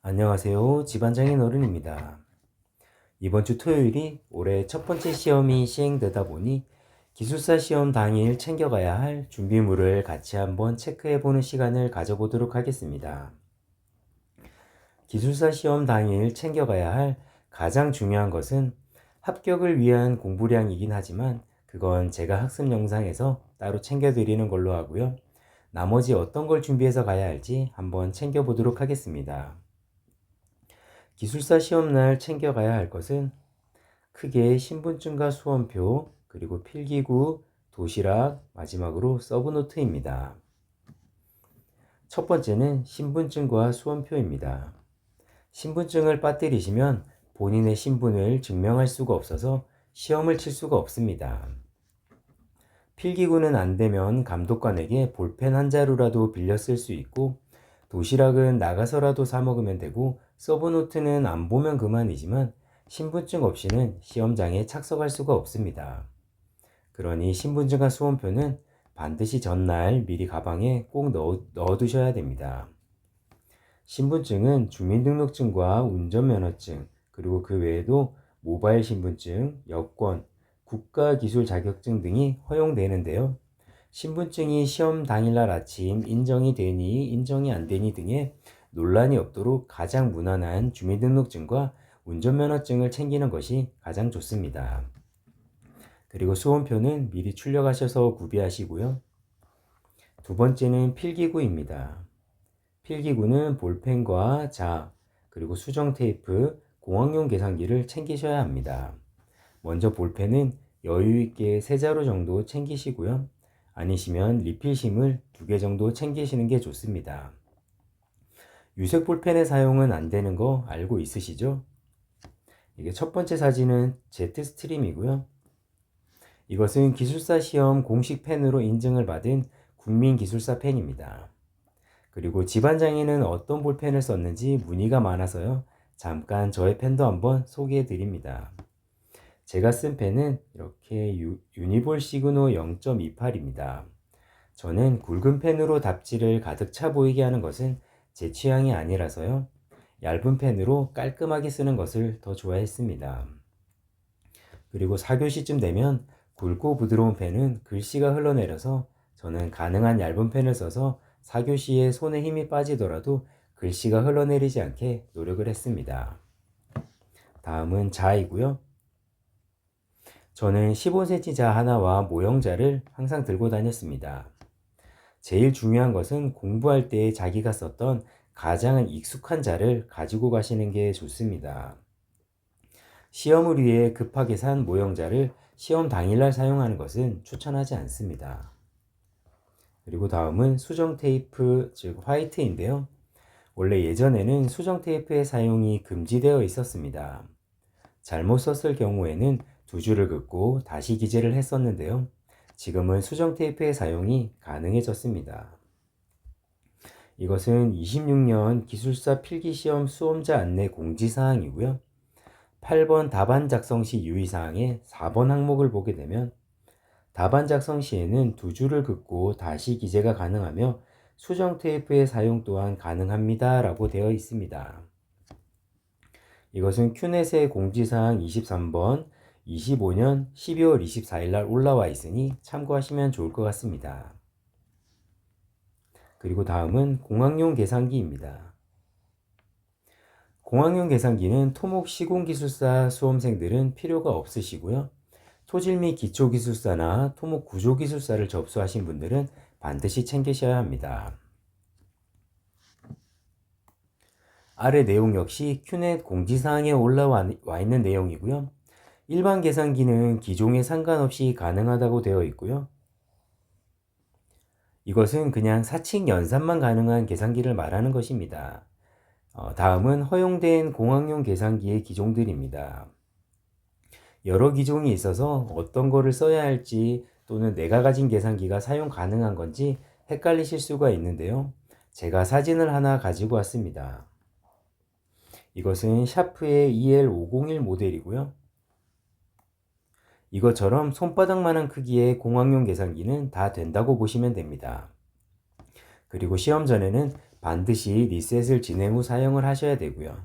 안녕하세요. 집안장인 어른입니다. 이번 주 토요일이 올해 첫 번째 시험이 시행되다 보니 기술사 시험 당일 챙겨가야 할 준비물을 같이 한번 체크해보는 시간을 가져보도록 하겠습니다. 기술사 시험 당일 챙겨가야 할 가장 중요한 것은 합격을 위한 공부량이긴 하지만 그건 제가 학습 영상에서 따로 챙겨드리는 걸로 하고요. 나머지 어떤 걸 준비해서 가야 할지 한번 챙겨보도록 하겠습니다. 기술사 시험날 챙겨가야 할 것은 크게 신분증과 수험표, 그리고 필기구, 도시락, 마지막으로 서브노트입니다. 첫 번째는 신분증과 수험표입니다. 신분증을 빠뜨리시면 본인의 신분을 증명할 수가 없어서 시험을 칠 수가 없습니다. 필기구는 안 되면 감독관에게 볼펜 한 자루라도 빌려 쓸 수 있고, 도시락은 나가서라도 사 먹으면 되고, 서브노트는 안 보면 그만이지만 신분증 없이는 시험장에 착석할 수가 없습니다. 그러니 신분증과 수험표는 반드시 전날 미리 가방에 꼭 넣어두셔야 됩니다. 신분증은 주민등록증과 운전면허증, 그리고 그 외에도 모바일 신분증, 여권, 국가기술 자격증 등이 허용되는데요. 신분증이 시험 당일날 아침 인정이 되니 인정이 안 되니 등의 논란이 없도록 가장 무난한 주민등록증과 운전면허증을 챙기는 것이 가장 좋습니다. 그리고 수험표는 미리 출력하셔서 구비하시고요. 두 번째는 필기구입니다. 필기구는 볼펜과 자, 그리고 수정 테이프, 공학용 계산기를 챙기셔야 합니다. 먼저 볼펜은 여유있게 3자루 정도 챙기시고요. 아니시면 리필심을 2개 정도 챙기시는 게 좋습니다. 유색 볼펜의 사용은 안 되는 거 알고 있으시죠? 이게 첫 번째 사진은 제트스트림이고요. 이것은 기술사 시험 공식 펜으로 인증을 받은 국민기술사 펜입니다. 그리고 집안장에는 어떤 볼펜을 썼는지 문의가 많아서요. 잠깐 저의 펜도 한번 소개해 드립니다. 제가 쓴 펜은 이렇게 유니볼 시그노 0.28입니다. 저는 굵은 펜으로 답지를 가득 차 보이게 하는 것은 제 취향이 아니라서요. 얇은 펜으로 깔끔하게 쓰는 것을 더 좋아했습니다. 그리고 4교시쯤 되면 굵고 부드러운 펜은 글씨가 흘러내려서 저는 가능한 얇은 펜을 써서 4교시에 손에 힘이 빠지더라도 글씨가 흘러내리지 않게 노력을 했습니다. 다음은 자이고요. 저는 15cm 자 하나와 모형자를 항상 들고 다녔습니다. 제일 중요한 것은 공부할 때 자기가 썼던 가장 익숙한 자를 가지고 가시는 게 좋습니다. 시험을 위해 급하게 산 모형자를 시험 당일날 사용하는 것은 추천하지 않습니다. 그리고 다음은 수정 테이프, 즉 화이트인데요. 원래 예전에는 수정 테이프의 사용이 금지되어 있었습니다. 잘못 썼을 경우에는 2줄을 긋고 다시 기재를 했었는데요. 지금은 수정 테이프의 사용이 가능해졌습니다. 이것은 26년 기술사 필기시험 수험자 안내 공지사항이고요. 8번 답안 작성 시 유의사항의 4번 항목을 보게 되면 답안 작성 시에는 2줄을 긋고 다시 기재가 가능하며 수정 테이프의 사용 또한 가능합니다 라고 되어 있습니다. 이것은 큐넷의 공지사항 23번 25년 12월 24일 날 올라와 있으니 참고하시면 좋을 것 같습니다. 그리고 다음은 공학용 계산기입니다. 공학용 계산기는 토목 시공기술사 수험생들은 필요가 없으시고요. 토질 및 기초기술사나 토목 구조기술사를 접수하신 분들은 반드시 챙기셔야 합니다. 아래 내용 역시 큐넷 공지사항에 올라와 있는 내용이고요. 일반 계산기는 기종에 상관없이 가능하다고 되어 있고요. 이것은 그냥 사칙 연산만 가능한 계산기를 말하는 것입니다. 다음은 허용된 공학용 계산기의 기종들입니다. 여러 기종이 있어서 어떤 거를 써야 할지 또는 내가 가진 계산기가 사용 가능한 건지 헷갈리실 수가 있는데요. 제가 사진을 하나 가지고 왔습니다. 이것은 샤프의 EL501 모델이고요. 이것처럼 손바닥만한 크기의 공학용 계산기는 다 된다고 보시면 됩니다. 그리고 시험 전에는 반드시 리셋을 진행 후 사용을 하셔야 되고요.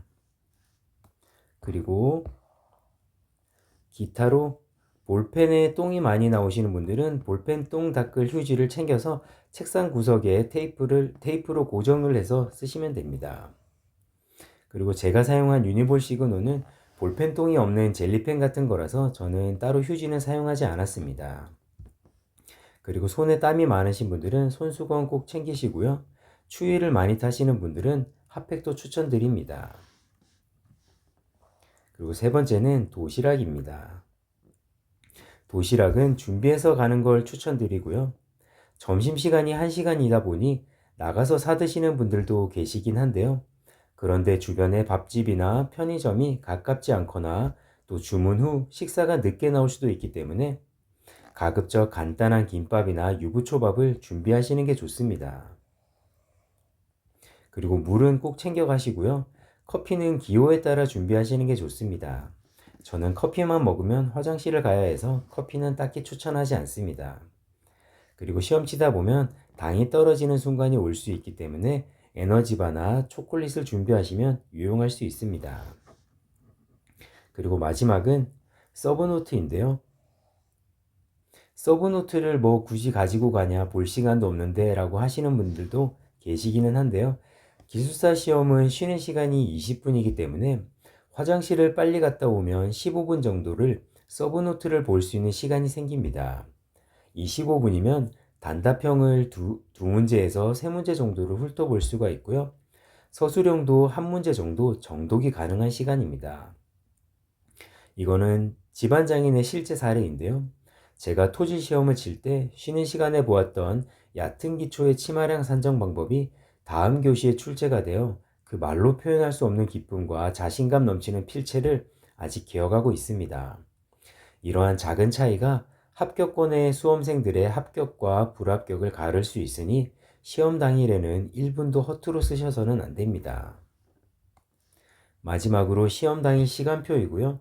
그리고 기타로 볼펜에 똥이 많이 나오시는 분들은 볼펜 똥 닦을 휴지를 챙겨서 책상 구석에 테이프로 고정을 해서 쓰시면 됩니다. 그리고 제가 사용한 유니볼 시그노는 볼펜 똥이 없는 젤리펜 같은 거라서 저는 따로 휴지는 사용하지 않았습니다. 그리고 손에 땀이 많으신 분들은 손수건 꼭 챙기시고요. 추위를 많이 타시는 분들은 핫팩도 추천드립니다. 그리고 세 번째는 도시락입니다. 도시락은 준비해서 가는 걸 추천드리고요. 점심시간이 1시간이다 보니 나가서 사 드시는 분들도 계시긴 한데요. 그런데 주변에 밥집이나 편의점이 가깝지 않거나 또 주문 후 식사가 늦게 나올 수도 있기 때문에 가급적 간단한 김밥이나 유부초밥을 준비하시는 게 좋습니다. 그리고 물은 꼭 챙겨 가시고요. 커피는 기호에 따라 준비하시는 게 좋습니다. 저는 커피만 먹으면 화장실을 가야 해서 커피는 딱히 추천하지 않습니다. 그리고 시험 치다 보면 당이 떨어지는 순간이 올 수 있기 때문에 에너지바나 초콜릿을 준비하시면 유용할 수 있습니다. 그리고 마지막은 서브노트인데요. 서브노트를 뭐 굳이 가지고 가냐 볼 시간도 없는데 라고 하시는 분들도 계시기는 한데요. 기술사 시험은 쉬는 시간이 20분이기 때문에 화장실을 빨리 갔다 오면 15분 정도를 서브노트를 볼 수 있는 시간이 생깁니다. 이 15분이면 단답형을 두 문제에서 세 문제 정도를 훑어볼 수가 있고요. 서술형도 한 문제 정도 정독이 가능한 시간입니다. 이거는 집안장인의 실제 사례인데요. 제가 토지 시험을 칠 때 쉬는 시간에 보았던 얕은 기초의 치마량 산정 방법이 다음 교시에 출제가 되어 그 말로 표현할 수 없는 기쁨과 자신감 넘치는 필체를 아직 기억하고 있습니다. 이러한 작은 차이가 합격권의 수험생들의 합격과 불합격을 가를 수 있으니 시험 당일에는 1분도 허투루 쓰셔서는 안 됩니다. 마지막으로 시험 당일 시간표이고요.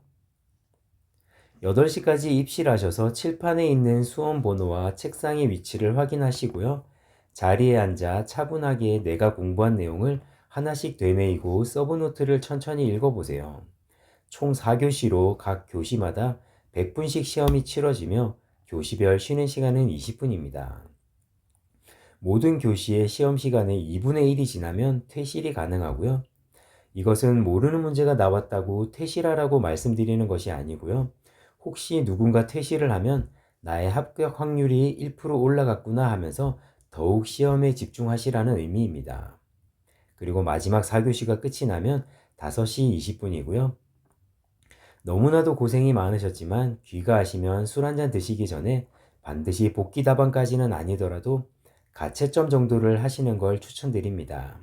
8시까지 입시를 하셔서 칠판에 있는 수험 번호와 책상의 위치를 확인하시고요. 자리에 앉아 차분하게 내가 공부한 내용을 하나씩 되뇌이고 서브노트를 천천히 읽어보세요. 총 4교시로 각 교시마다 100분씩 시험이 치러지며 교시별 쉬는 시간은 20분입니다. 모든 교시의 시험 시간의 2분의 1이 지나면 퇴실이 가능하고요. 이것은 모르는 문제가 나왔다고 퇴실하라고 말씀드리는 것이 아니고요. 혹시 누군가 퇴실을 하면 나의 합격 확률이 1% 올라갔구나 하면서 더욱 시험에 집중하시라는 의미입니다. 그리고 마지막 4교시가 끝이 나면 5시 20분이고요. 너무나도 고생이 많으셨지만 귀가하시면 술 한잔 드시기 전에 반드시 복귀 답안까지는 아니더라도 가채점 정도를 하시는 걸 추천드립니다.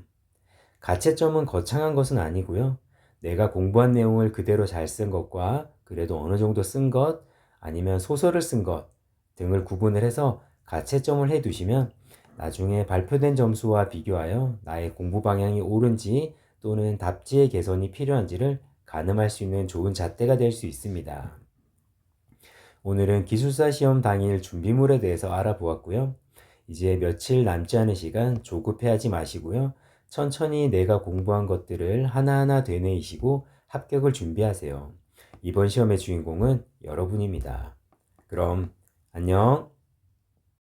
가채점은 거창한 것은 아니고요. 내가 공부한 내용을 그대로 잘 쓴 것과 그래도 어느 정도 쓴 것, 아니면 소설을 쓴 것 등을 구분을 해서 가채점을 해두시면 나중에 발표된 점수와 비교하여 나의 공부 방향이 옳은지 또는 답지의 개선이 필요한지를 가늠할 수 있는 좋은 잣대가 될 수 있습니다. 오늘은 기술사 시험 당일 준비물에 대해서 알아보았고요. 이제 며칠 남지 않은 시간 조급해하지 마시고요. 천천히 내가 공부한 것들을 하나하나 되뇌이시고 합격을 준비하세요. 이번 시험의 주인공은 여러분입니다. 그럼 안녕.